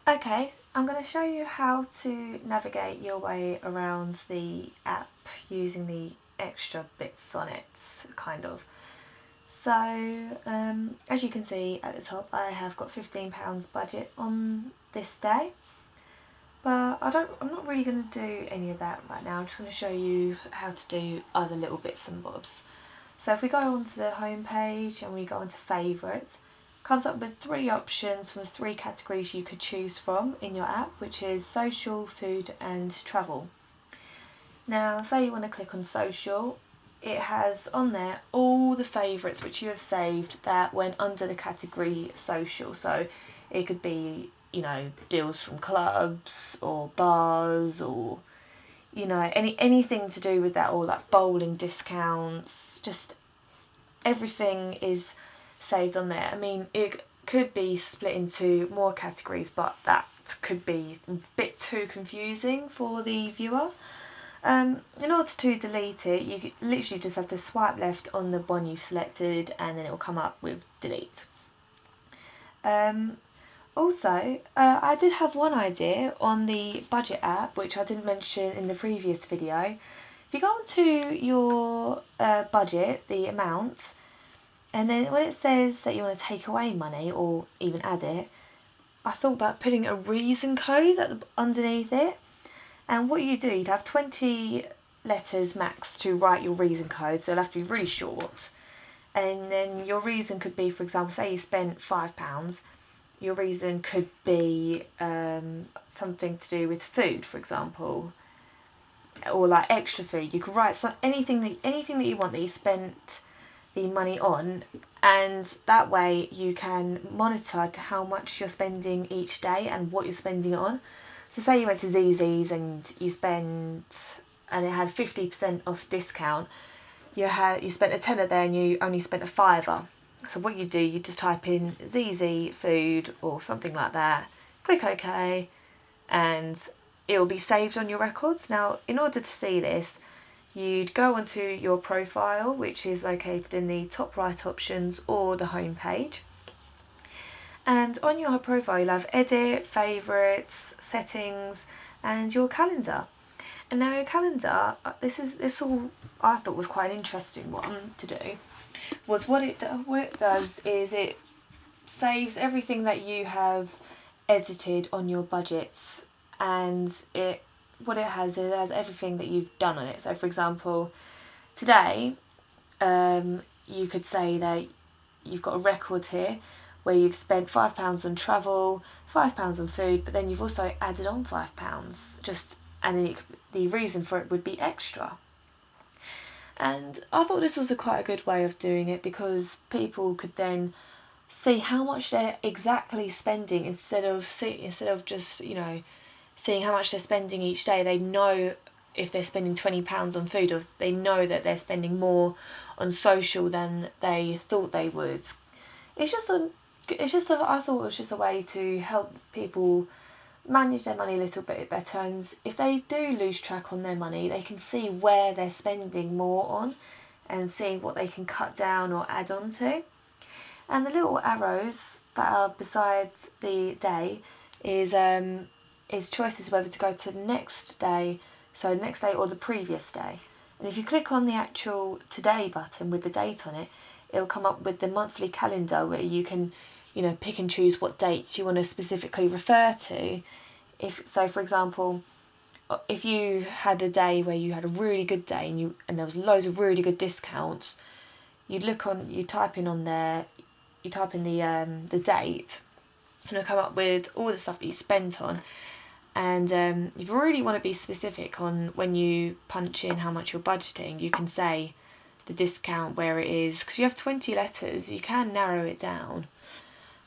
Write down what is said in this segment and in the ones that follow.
Okay, I'm going to show you how to navigate your way around the app using the extra bits on it, kind of. So, as you can see at the top, I have got £15 budget on this day, but I'm not really going to do any of that right now. I'm just going to show you how to do other little bits and bobs. So if we go onto the home page and we go onto favourites, comes up with 3 options from the 3 categories you could choose from in your app, which is social, food and travel. Now say you want to click on social, it has on there all the favourites which you have saved that went under the category social. So it could be, you know, deals from clubs or bars, or you know, anything to do with that, or like bowling discounts, just everything is saved on there. I mean, it could be split into more categories, but that could be a bit too confusing for the viewer. In order to delete it, you literally just have to swipe left on the one you've selected and then it will come up with delete. Also, I did have one idea on the budget app which I didn't mention in the previous video. If you go onto your budget, the amount, and then when it says that you want to take away money or even add it, I thought about putting a reason code underneath it. And what you do, you'd have 20 letters max to write your reason code, so it'll have to be really short. And then your reason could be, for example, say you spent £5, your reason could be something to do with food, for example, or like extra food. You could write anything that you want that you spent the money on, and that way you can monitor to how much you're spending each day and what you're spending it on. So say you went to ZZ's and you spent, and it had 50% off discount, you spent a tenner there and you only spent a fiver. So what you do, you just type in ZZ food or something like that, click OK, and it will be saved on your records. Now, in order to see this, you'd go onto your profile, which is located in the top right options or the home page. And on your profile you'll have edit, favourites, settings and your calendar. And now your calendar, this all I thought was quite an interesting one to do, was what it does is it saves everything that you have edited on your budgets, and it has everything that you've done on it. So for example, today you could say that you've got a record here where you've spent £5 on travel, £5 on food, but then you've also added on £5, and then the reason for it would be extra. And I thought this was quite a good way of doing it, because people could then see how much they're exactly spending instead of just, you know, seeing how much they're spending each day. They know if they're spending £20 on food, or they know that they're spending more on social than they thought they would. I thought it was just a way to help people manage their money a little bit better, and if they do lose track on their money, they can see where they're spending more on and see what they can cut down or add on to. And the little arrows that are beside the day is choices whether to go to the next day, so the next day or the previous day. And if you click on the actual today button with the date on it, it'll come up with the monthly calendar where you can, you know, pick and choose what dates you want to specifically refer to. So for example, if you had a day where you had a really good day and there was loads of really good discounts, you type in the date, and it'll come up with all the stuff that you spent on. And if you really want to be specific on when you punch in how much you're budgeting, you can say the discount where it is, because you have 20 letters, you can narrow it down.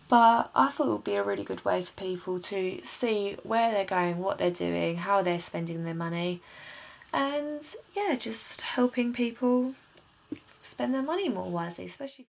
But I thought it would be a really good way for people to see where they're going, what they're doing, how they're spending their money, and yeah, just helping people spend their money more wisely, especially